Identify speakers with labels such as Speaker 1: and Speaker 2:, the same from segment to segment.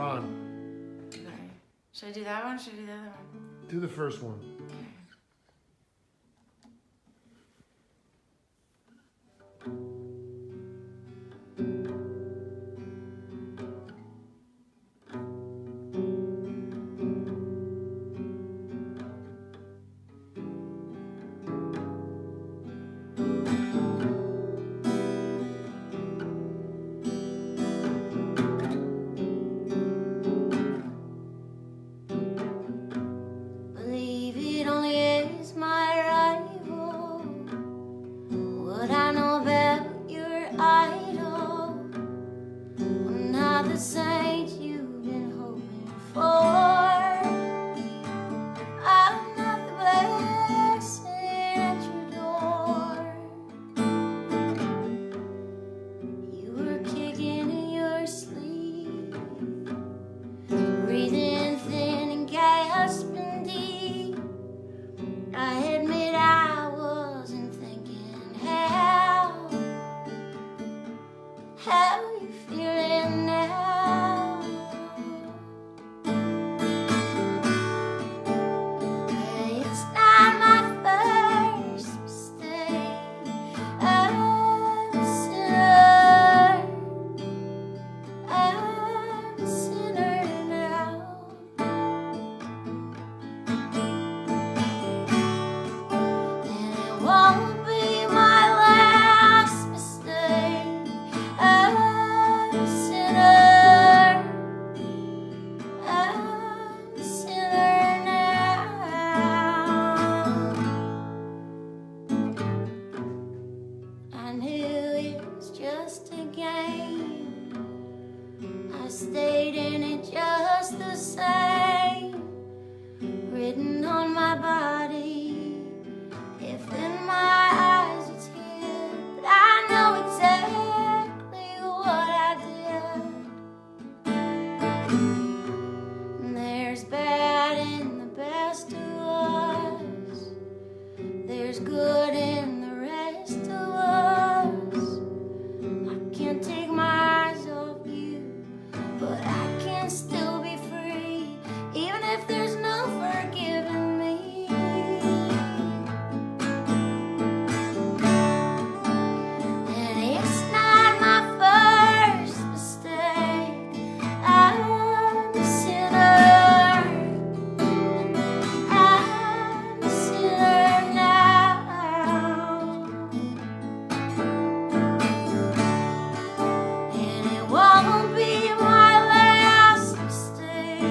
Speaker 1: on.
Speaker 2: Okay. Should I do that one? Should I do the other one?
Speaker 1: Do the first one.
Speaker 3: Believe it only is my rival. What I know about your idol, I'm not the saint you've been hoping for. I'm not the blessing at your door. You were kicking in your sleep, breathing thin and gasping deep. I admit I wasn't thinking how you feeling now? It's not my first mistake. I'm a sinner. I'm a sinner now. And it won't be my last mistake. I'm a sinner. I'm a sinner now. I knew it was just a game. I stayed in it just the same. Written on my body, if in my eyes it's here. But I know exactly what I did. And there's bad in the best of us. There's good in the rest of us. I can't take my eyes off you, but I can still be free, even if there's no forgiving me. And it's not my first mistake. I'm a sinner. I'm a sinner now. And it won't be my last mistake.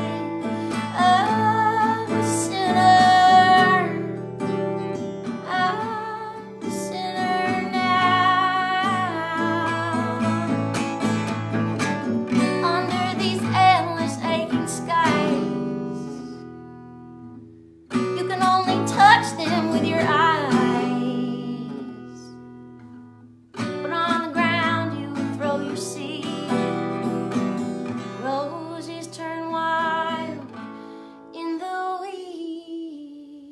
Speaker 3: I'm a sinner. I'm a sinner now. Under these endless aching skies, you can only touch them with your eyes. But on the ground you throw your seed. Roses turn wild in the weeds.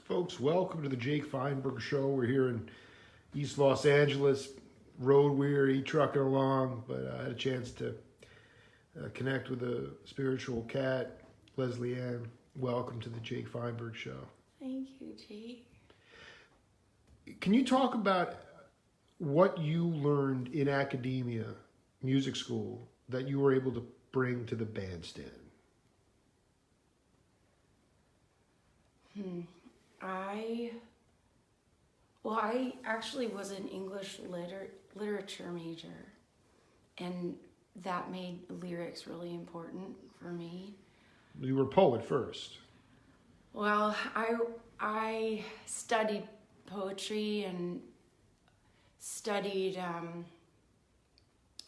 Speaker 1: Folks, welcome to the Jake Feinberg Show. We're here in East Los Angeles, road weary, trucking along, but I had a chance to connect with a spiritual cat, Leslie Ann. Welcome to the Jake Feinberg Show.
Speaker 2: Thank you, Jake.
Speaker 1: Can you talk about what you learned in academia, music school, that you were able to bring to the bandstand?
Speaker 2: I actually was an English literature major, and that made lyrics really important for me.
Speaker 1: You were a poet first.
Speaker 2: Well, I studied poetry and studied,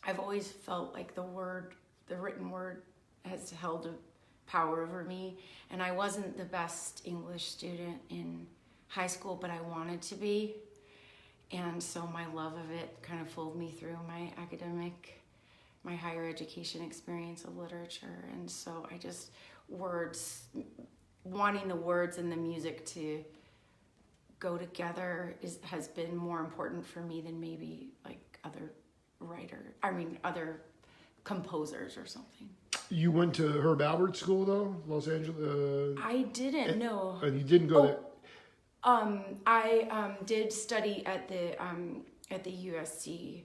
Speaker 2: I've always felt like the written word has held a power over me, and I wasn't the best English student in high school, but I wanted to be, and so my love of it kind of pulled me through my higher education experience of literature. And so I just wanting the words and the music to go together has been more important for me than maybe like other composers or something.
Speaker 1: You went to Herb Alpert School though, Los Angeles.
Speaker 2: I didn't. No.
Speaker 1: You didn't go there.
Speaker 2: I did study at the USC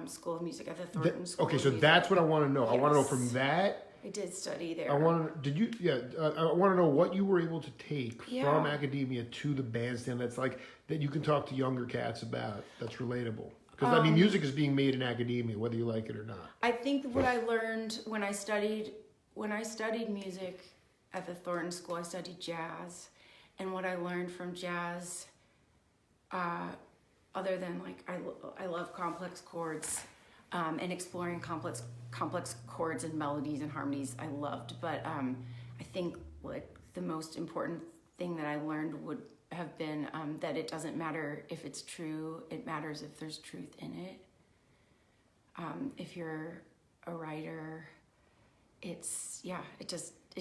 Speaker 2: School of Music, at the Thornton School.
Speaker 1: Okay,
Speaker 2: of
Speaker 1: so
Speaker 2: Music. that's
Speaker 1: what I want to know.
Speaker 2: Yes.
Speaker 1: I want to know from that.
Speaker 2: I did study there.
Speaker 1: I want to. Did you? Yeah. I want to know what you were able to take
Speaker 2: Yeah.
Speaker 1: from academia to the bandstand. That's like that you can talk to younger cats about. That's relatable. Because I mean, music is being made in academia, whether you like it or not.
Speaker 2: I think what I learned when I studied music at the Thornton School, I studied jazz, and what I learned from jazz, other than like I love complex chords, and exploring complex chords and melodies and harmonies, I loved. But I think like the most important thing that I learned would have been that it doesn't matter if it's true, it matters if there's truth in it. If you're a writer, it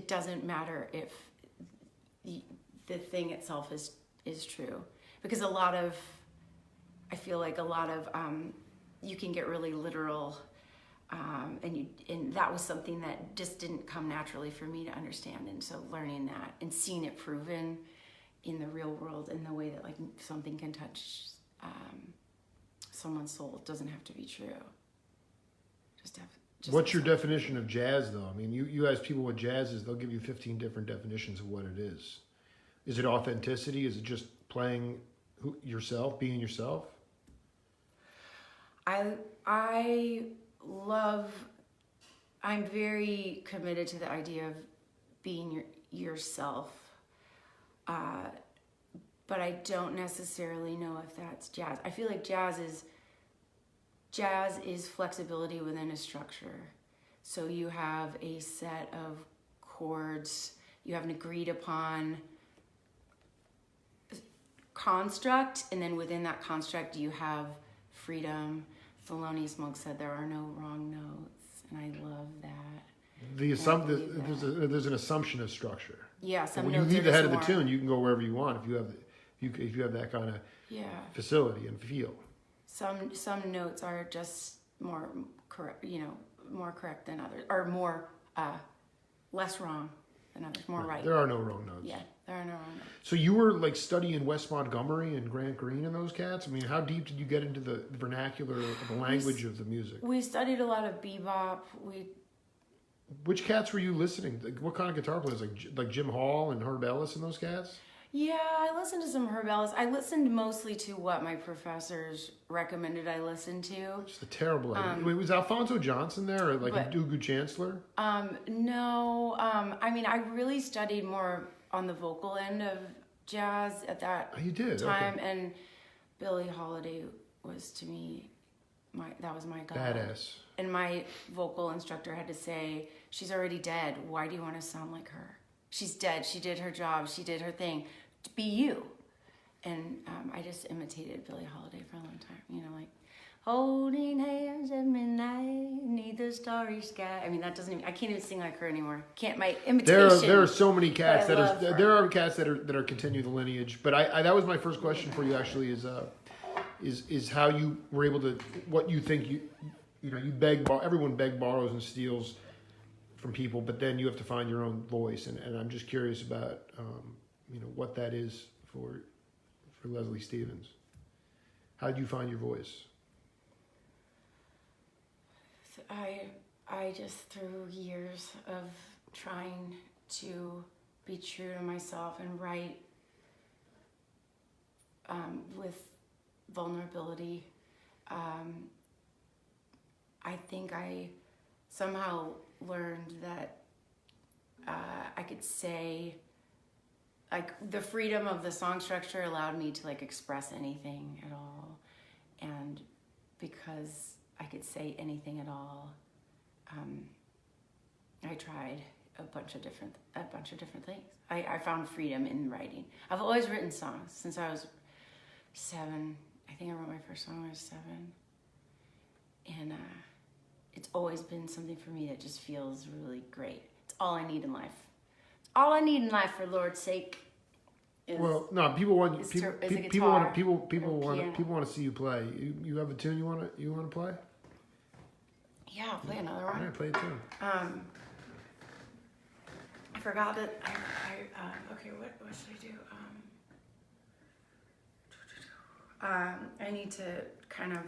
Speaker 2: doesn't matter if the thing itself is true, because I feel like a lot of you can get really literal, and that was something that just didn't come naturally for me to understand. And so learning that and seeing it proven in the real world in the way that like something can touch someone's soul, it doesn't have to be true.
Speaker 1: What's your definition of jazz, though? I mean, you ask people what jazz is, they'll give you 15 different definitions of what it is. Is it authenticity? Is it just playing yourself, being yourself?
Speaker 2: I'm very committed to the idea of being yourself, but I don't necessarily know if that's jazz. I feel like jazz is flexibility within a structure. So you have a set of chords, you have an agreed upon construct, and then within that construct you have freedom. Thelonious Monk said there are no wrong notes, and I love that.
Speaker 1: There's an assumption of structure.
Speaker 2: Yeah, some
Speaker 1: when
Speaker 2: notes
Speaker 1: you leave the head of the
Speaker 2: more,
Speaker 1: tune, you can go wherever you want if you have that kind of facility and feel.
Speaker 2: Some notes are just more correct, more correct than others, or more less wrong than others, more right.
Speaker 1: There are no wrong notes.
Speaker 2: Yeah, there are no wrong notes.
Speaker 1: So you were like studying West Montgomery and Grant Green and those cats? I mean, how deep did you get into the vernacular of the language of the music?
Speaker 2: We studied a lot of bebop.
Speaker 1: Which cats were you listening to? What kind of guitar players? Like Jim Hall and Herb Ellis and those cats?
Speaker 2: Yeah, I listened to some Herb Ellis. I listened mostly to what my professors recommended I listen to.
Speaker 1: Just a terrible idea. Wait, was Alfonso Johnson there, or like a Ugu Chancellor?
Speaker 2: No. I mean, I really studied more on the vocal end of jazz at that time, okay. And Billie Holiday was to me that was my god.
Speaker 1: Badass.
Speaker 2: And my vocal instructor had to say, "She's already dead. Why do you want to sound like her? She's dead. She did her job. She did her thing. Be you." And I just imitated Billie Holiday for a long time. Like, holding hands at midnight, neath the starry sky. I mean, that doesn't even, I can't even sing like her anymore. My imitation.
Speaker 1: There are so many cats there are cats that are continue the lineage. But I that was my first question for you actually is how you were able to, what you think you everyone borrows and steals from people, but then you have to find your own voice, and I'm just curious about what that is for Leslie Stevens. How did you find your voice?
Speaker 2: I just, through years of trying to be true to myself and write with vulnerability, I think I somehow learned that I could say, like, the freedom of the song structure allowed me to like express anything at all, and because I could say anything at all, I tried a bunch of different things. I found freedom in writing. I've always written songs since I was 7. I think I wrote my first song when I was 7, and it's always been something for me that just feels really great. It's all I need in life. It's all I need in life, for Lord's sake. is.
Speaker 1: Well, no, people want
Speaker 2: Is
Speaker 1: people
Speaker 2: ter- is a
Speaker 1: people want
Speaker 2: guitar
Speaker 1: people
Speaker 2: or
Speaker 1: want
Speaker 2: piano.
Speaker 1: people want to see you play. You have a tune you want to play?
Speaker 2: Yeah, I'll play another
Speaker 1: All
Speaker 2: one.
Speaker 1: right, play a tune.
Speaker 2: I forgot that. Okay, what should I do? I need to kind of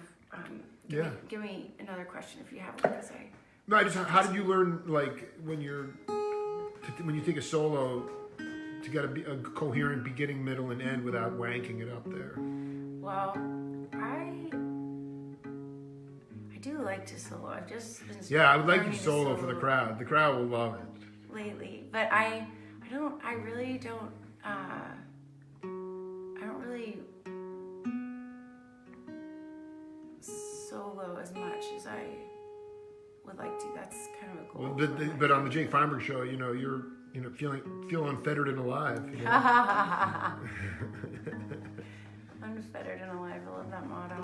Speaker 1: Yeah.
Speaker 2: give me another question if you have one, because I.
Speaker 1: No, I just how did you learn like when you take a solo to get a coherent beginning, middle, and end without wanking it up there?
Speaker 2: Well, I do like to solo. I've just been.
Speaker 1: Yeah, I would like you
Speaker 2: learning
Speaker 1: to solo for the crowd. The crowd will love it.
Speaker 2: lately, but I really don't. I don't really solo as much as I would like to. That's kind of a goal.
Speaker 1: Well,
Speaker 2: for
Speaker 1: but on the Jake Feinberg show, you're feel unfettered and alive.
Speaker 2: Unfettered and alive. I love that motto.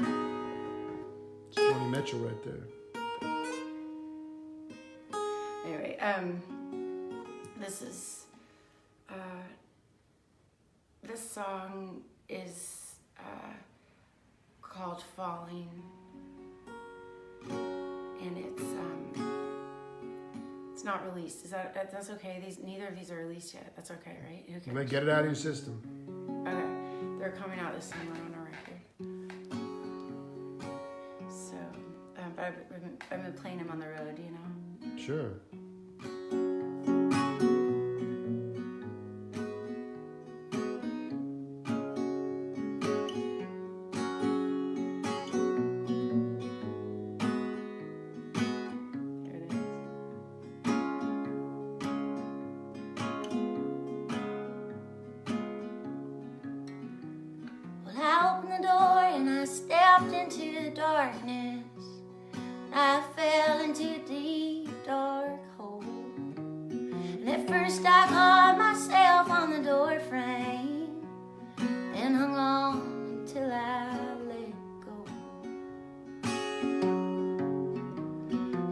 Speaker 1: It's Joni Mitchell right there.
Speaker 2: Anyway, this song is called "Falling," and it's not released. That's okay? Neither of these are released yet. That's okay, right? Okay.
Speaker 1: You might get it out of your system.
Speaker 2: Okay, they're coming out this summer on a record. So, but I've been playing them on the road, you know.
Speaker 1: Sure.
Speaker 2: Here it is.
Speaker 3: Well, I opened the door and I stepped into the darkness. I fell into a deep, dark hole. And at first I caught myself on the door frame and hung on until I let go.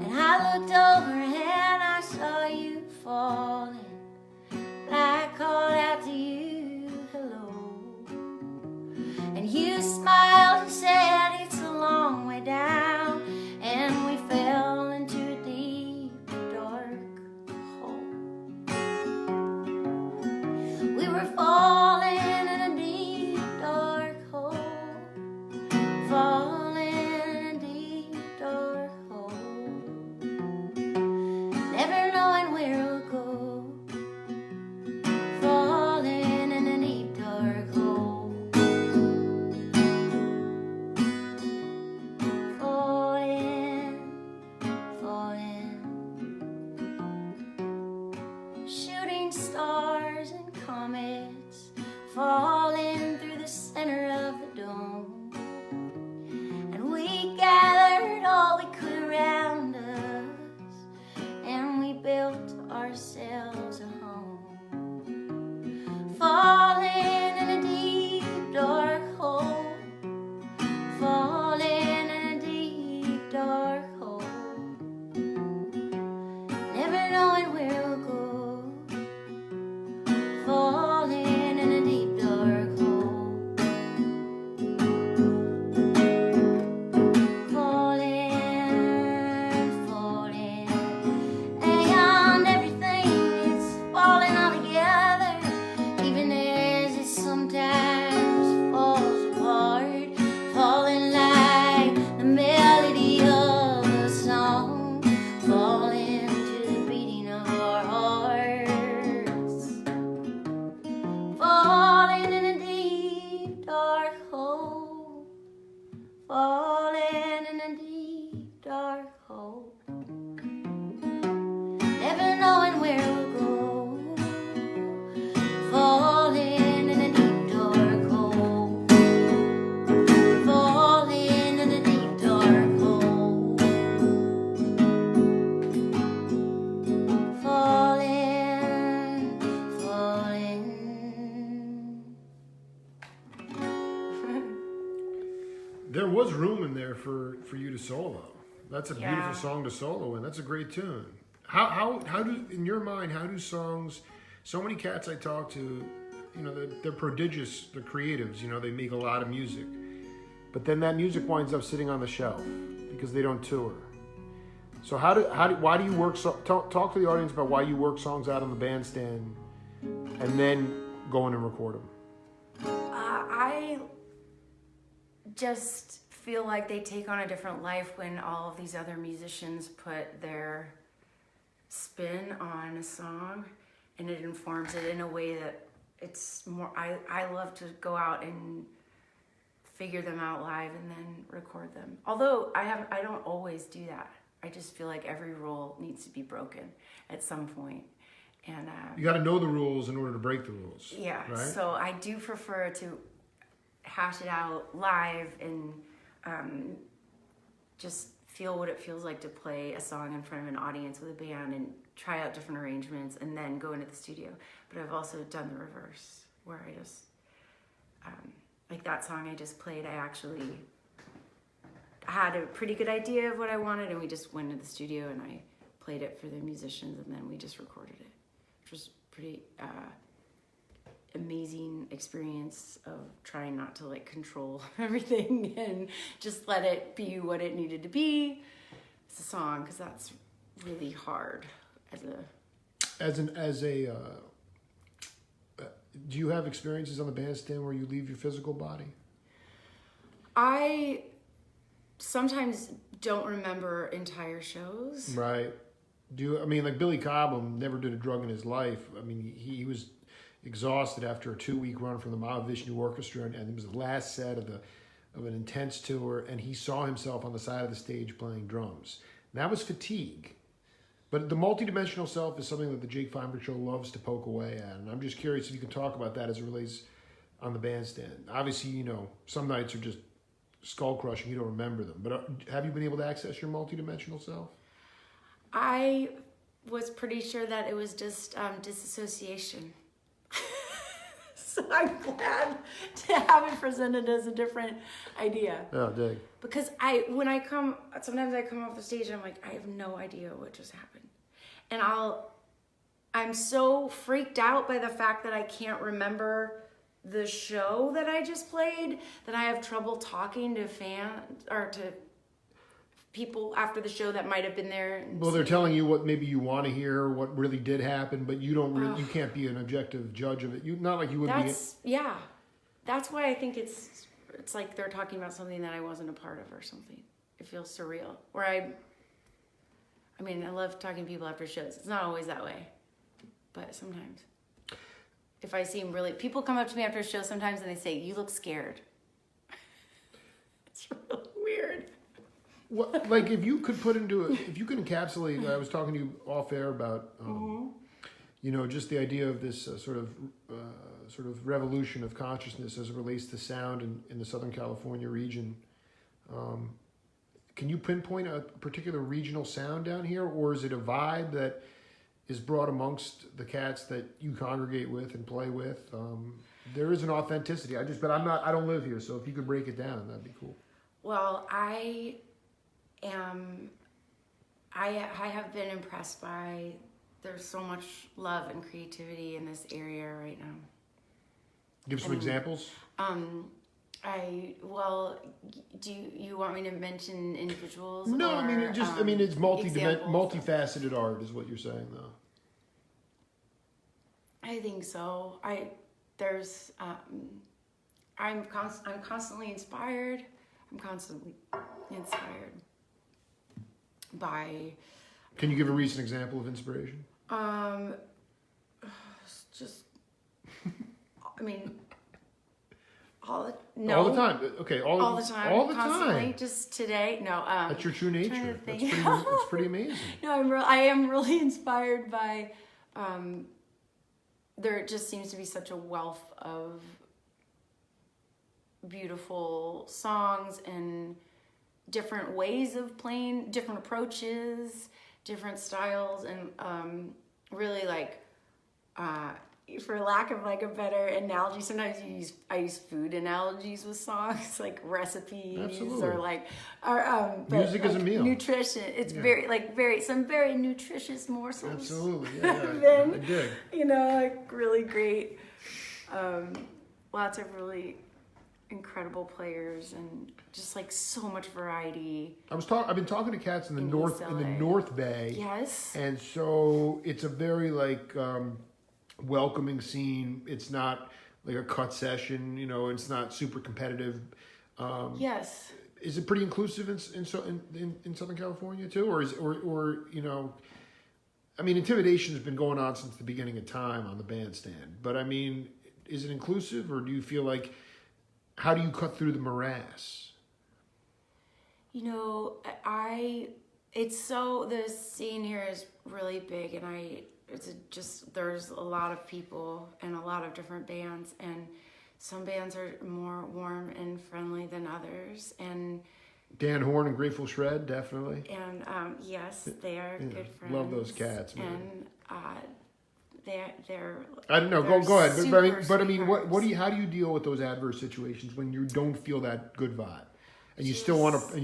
Speaker 3: And I looked over and I saw you falling. I called out to you, hello. And you smiled and said it's a long way down. And we fell into a deep, dark hole. We were falling in a deep, dark hole. Falling in a deep, dark hole. Never knowing where we'll go. Falling in a deep, dark hole. Shooting stars and comets falling through the center of the dome. And we gathered all we could around us, and we built ourselves a home. Falling in a deep, dark hole. Falling in a deep, dark hole. Never knowing where we'll go. Falling in a deep, dark hole. Falling, falling. And everything is falling all together, even as it sometimes falls apart. Falling like the melody of a song. Falling to the beating of our hearts. Falling in a deep, dark hole. Falling in a deep, dark hole. Never knowing where we'll go. Falling in a deep, dark hole. Falling in a deep, dark hole. Falling, falling.
Speaker 1: There was room in there for you to solo. That's a
Speaker 2: Yeah.
Speaker 1: beautiful song to solo in. That's a great tune. How do in your mind how do songs? So many cats I talk to they're prodigious, they're creatives, they make a lot of music. But then that music winds up sitting on the shelf because they don't tour. So why do you work, talk to the audience about why you work songs out on the bandstand and then go in and record them.
Speaker 2: I just feel like they take on a different life when all of these other musicians put their spin on a song, and it informs it in a way that it's more, I love to go out and figure them out live and then record them. Although I don't always do that. I just feel like every rule needs to be broken at some point. And
Speaker 1: you got to know the rules in order to break the rules.
Speaker 2: Yeah.
Speaker 1: Right?
Speaker 2: So I do prefer to hash it out live and just feel what it feels like to play a song in front of an audience with a band and try out different arrangements and then go into the studio. But I've also done the reverse, where I just like that song I just played, I actually had a pretty good idea of what I wanted, and we just went to the studio and I played it for the musicians, and then we just recorded it, which was pretty amazing experience of trying not to like control everything and just let it be what it needed to be. It's a song, because that's really hard
Speaker 1: do you have experiences on the bandstand where you leave your physical body?
Speaker 2: I sometimes don't remember entire shows.
Speaker 1: Right. Like Billy Cobham never did a drug in his life. I mean, he was exhausted after a 2-week run from the Mahavishnu Orchestra, and it was the last set of an intense tour, and he saw himself on the side of the stage playing drums. And that was fatigue. But the multidimensional self is something that the Jake Feinberg Show loves to poke away at, and I'm just curious if you can talk about that as it relates on the bandstand. Obviously, some nights are just skull-crushing, you don't remember them. But have you been able to access your multidimensional self?
Speaker 2: I was pretty sure that it was just disassociation. So I'm glad to have it presented as a different idea.
Speaker 1: Oh, dig.
Speaker 2: Because sometimes I come off the stage and I'm like, I have no idea what just happened. And I'm so freaked out by the fact that I can't remember the show that I just played that I have trouble talking to fans or to people after the show that might have been there.
Speaker 1: Well, they're telling you what maybe you want to hear, what really did happen, but you don't really, you can't be an objective judge of it. Not like you would be.
Speaker 2: Yeah. That's why I think it's like they're talking about something that I wasn't a part of or something. It feels surreal. Where I love talking to people after shows. It's not always that way, but sometimes. If I seem people come up to me after a show sometimes and they say, "You look scared." It's really weird.
Speaker 1: What, like if you could encapsulate, I was talking to you off air about, just the idea of this sort of revolution of consciousness as it relates to sound in the Southern California region. Can you pinpoint a particular regional sound down here, or is it a vibe that is brought amongst the cats that you congregate with and play with? There is an authenticity. I don't live here, so if you could break it down, that'd be cool.
Speaker 2: Well, I have been impressed by, there's so much love and creativity in this area right now.
Speaker 1: Give some examples.
Speaker 2: Do you want me to mention individuals?
Speaker 1: No,
Speaker 2: or,
Speaker 1: it's multifaceted art is what you're saying, though.
Speaker 2: I think so. I'm constantly inspired. I'm constantly inspired by.
Speaker 1: Can you give a recent example of inspiration?
Speaker 2: All the
Speaker 1: time. Okay, all the time. All the
Speaker 2: constantly,
Speaker 1: time.
Speaker 2: Just today. No.
Speaker 1: That's your true nature. That's pretty amazing.
Speaker 2: No, I am really inspired by. There just seems to be such a wealth of beautiful songs and different ways of playing, different approaches, different styles, and really for lack of a better analogy, sometimes I use food analogies with songs, like recipes.
Speaker 1: Absolutely.
Speaker 2: or
Speaker 1: music is a meal.
Speaker 2: Nutrition. It's very nutritious morsels.
Speaker 1: Absolutely, yeah. I dig.
Speaker 2: Really great Lots of really incredible players and just like so much variety.
Speaker 1: I've been talking to cats in the
Speaker 2: In
Speaker 1: north
Speaker 2: East
Speaker 1: in the
Speaker 2: LA.
Speaker 1: North Bay.
Speaker 2: Yes.
Speaker 1: And so it's a very like welcoming scene. It's not like a cut session, you know. It's not super competitive.
Speaker 2: Yes.
Speaker 1: Is it pretty inclusive in Southern California too, or you know? I mean, intimidation has been going on since the beginning of time on the bandstand. But I mean, is it inclusive, or do you feel like, how do you cut through the morass?
Speaker 2: You know, the scene here is really big, and there's a lot of people and a lot of different bands, and some bands are more warm and friendly than others, and
Speaker 1: Dan Horn and Grateful Shred, definitely.
Speaker 2: And yes, they are
Speaker 1: Yeah,
Speaker 2: good friends.
Speaker 1: love those cats, man.
Speaker 2: And they're.
Speaker 1: I don't know.
Speaker 2: they're
Speaker 1: Go ahead. But I mean,
Speaker 2: sweethearts.
Speaker 1: how do you deal with those adverse situations when you don't feel that good vibe, and you still want to, and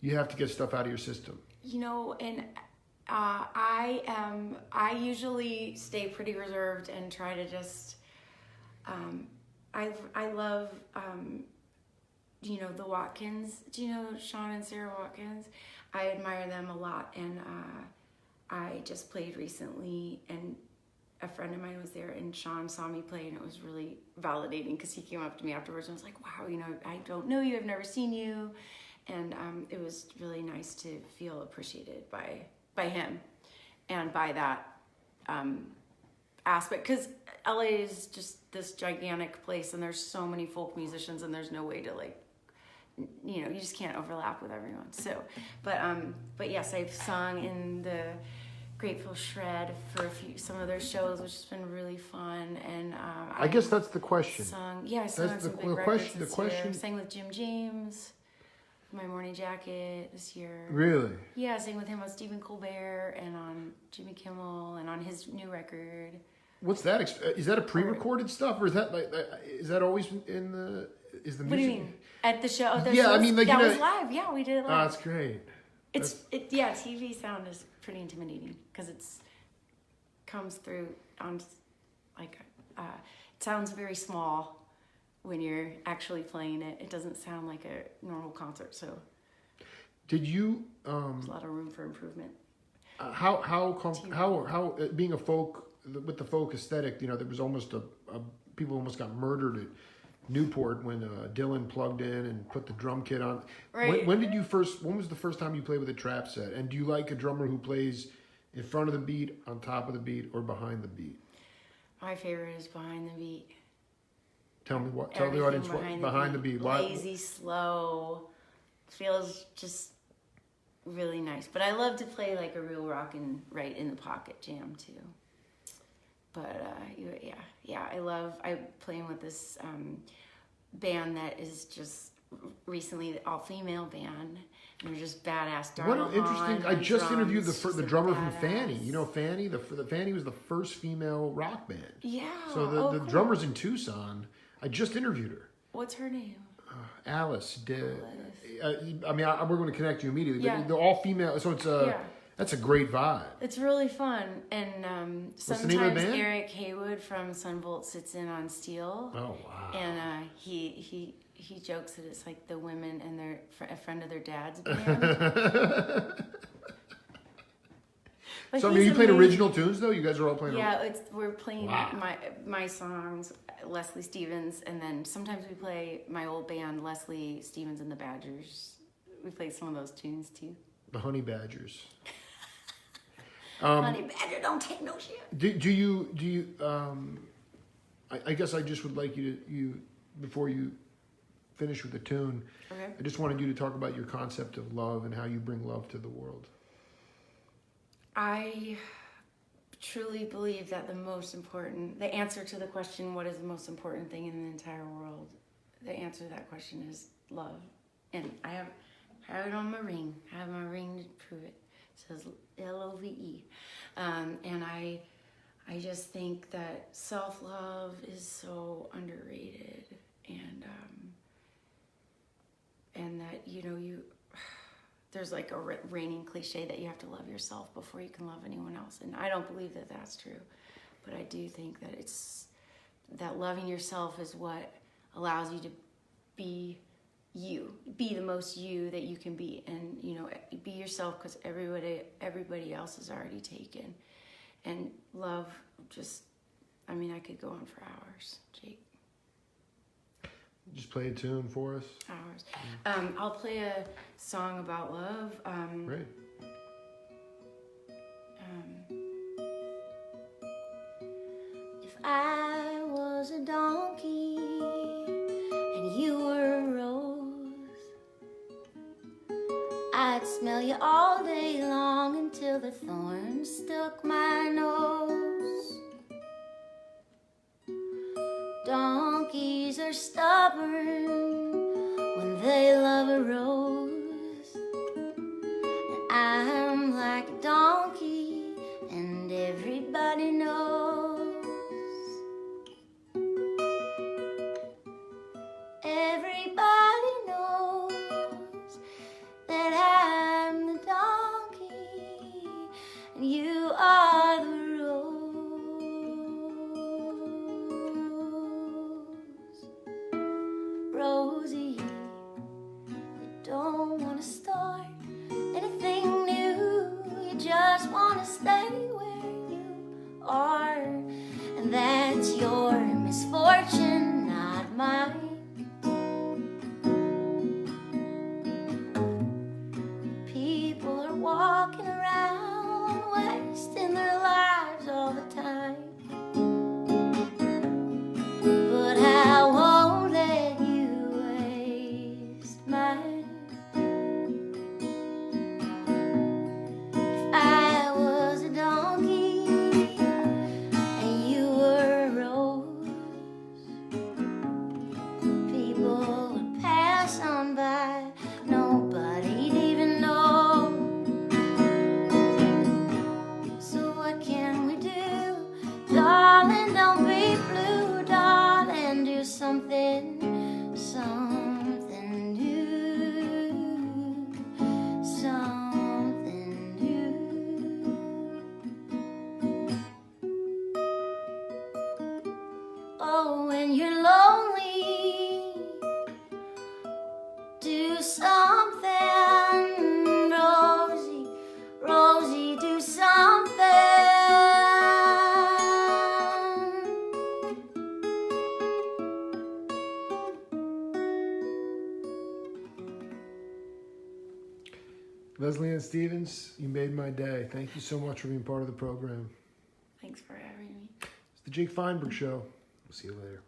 Speaker 1: you have to get stuff out of your system.
Speaker 2: You know, and I usually stay pretty reserved and try to just. I love. You know, the Watkins. Do you know Sean and Sarah Watkins? I admire them a lot, and I just played recently, and a friend of mine was there, and Sean saw me play, and it was really validating because he came up to me afterwards and was like, wow, you know, I don't know you, I've never seen you, and it was really nice to feel appreciated by him and by that aspect, because LA is just this gigantic place, and there's so many folk musicians, and there's no way to like, you know, you just can't overlap with everyone. So, but yes, I've sung in the Grateful Shred for some of their shows, which has been really fun. And
Speaker 1: I guess that's the question.
Speaker 2: I sung on some big records this year. Sang with Jim James, My Morning Jacket this year.
Speaker 1: Really?
Speaker 2: Yeah, I sang with him on Stephen Colbert and on Jimmy Kimmel and on his new record.
Speaker 1: What's that? Is that a pre-recorded stuff, or is that always in the? Is the music?
Speaker 2: What do you mean? At the show? The
Speaker 1: Yeah,
Speaker 2: shows?
Speaker 1: I mean, like,
Speaker 2: that
Speaker 1: you know,
Speaker 2: was live. Yeah, we did it
Speaker 1: Oh,
Speaker 2: live.
Speaker 1: that's great.
Speaker 2: Yeah, TV sound is pretty intimidating because it comes through on like it sounds very small when you're actually playing it. It doesn't sound like a normal concert, so
Speaker 1: Did you?
Speaker 2: there's a lot of room for improvement.
Speaker 1: How being a folk with the folk aesthetic, you know, there was almost people almost got murdered at Newport when Dylan plugged in and put the drum kit on.
Speaker 2: Right.
Speaker 1: When was the first time you played with a trap set? And do you like a drummer who plays in front of the beat, on top of the beat, or behind the beat?
Speaker 2: My favorite is behind the beat.
Speaker 1: Tell me what. Tell the audience what behind the beat. Why?
Speaker 2: Lazy, slow, feels just really nice. But I love to play like a real rockin' right in the pocket jam too. But I'm playing with this band that is just recently an all-female band. And they're just badass.
Speaker 1: What an interesting! I just interviewed the drummer from
Speaker 2: badass.
Speaker 1: Fanny. You know Fanny? The Fanny was the first female rock band.
Speaker 2: Yeah.
Speaker 1: So the
Speaker 2: cool.
Speaker 1: drummer's in Tucson. I just interviewed her.
Speaker 2: What's her name?
Speaker 1: Alice. I mean, we're going to connect you immediately.
Speaker 2: Yeah.
Speaker 1: But they're all female, so it's that's a great vibe.
Speaker 2: It's really fun, and
Speaker 1: What's the name of the
Speaker 2: sometimes
Speaker 1: band?
Speaker 2: Eric Haywood from Sunvolt sits in on steel.
Speaker 1: Oh wow!
Speaker 2: And he jokes that it's like the women and a friend of their dad's band. But
Speaker 1: So I mean,
Speaker 2: he's
Speaker 1: you played
Speaker 2: amazing.
Speaker 1: original tunes though. You guys are all playing.
Speaker 2: Yeah, we're playing
Speaker 1: Wow.
Speaker 2: my songs, Leslie Stevens, and then sometimes we play my old band, Leslie Stevens and the Badgers. We play some of those tunes too.
Speaker 1: The Honey Badgers.
Speaker 2: Honey Badger, don't take no shit.
Speaker 1: Do you? I guess I just would like you before you finish with the tune.
Speaker 2: Okay.
Speaker 1: I just wanted you to talk about your concept of love and how you bring love to the world.
Speaker 2: I truly believe that the answer to the question, what is the most important thing in the entire world? The answer to that question is love. And I have it on my ring. I have my ring to prove it. It says Love. And I just think that self-love is so underrated, and that, you know, there's like a reigning cliche that you have to love yourself before you can love anyone else. And I don't believe that that's true, but I do think that it's that loving yourself is what allows you to be you, be the most you that you can be, and you know, be yourself, because everybody else is already taken. And love, just, I mean, I could go on for hours, Jake.
Speaker 1: Just play a tune for us.
Speaker 2: Hours. I'll play a song about love.
Speaker 1: Great.
Speaker 3: If I was a donkey and you were a rose, I'd smell you all day long until the thorns stuck my nose. Donkeys are stubborn when they love a rose, and I'm like a donkey and everybody knows. Everybody knows that I'm the donkey and you are the rose. Rosie, you don't want to start anything new, you just want to stay where you are, and that's your misfortune, not mine. People are walking around wasting their lives all the time, but I won't let you waste mine. If I was a donkey and you were a rose, people would pass on by, nobody'd even know. So what can we do? Darling, don't be blue, darling, do something, something new, something new. Oh, when you're lonely, do something, Rosie, Rosie, do something.
Speaker 1: Leslie Ann Stevens, you made my day. Thank you so much for being part of the program.
Speaker 2: Thanks for having me.
Speaker 1: It's the Jake Feinberg Show. We'll see you later.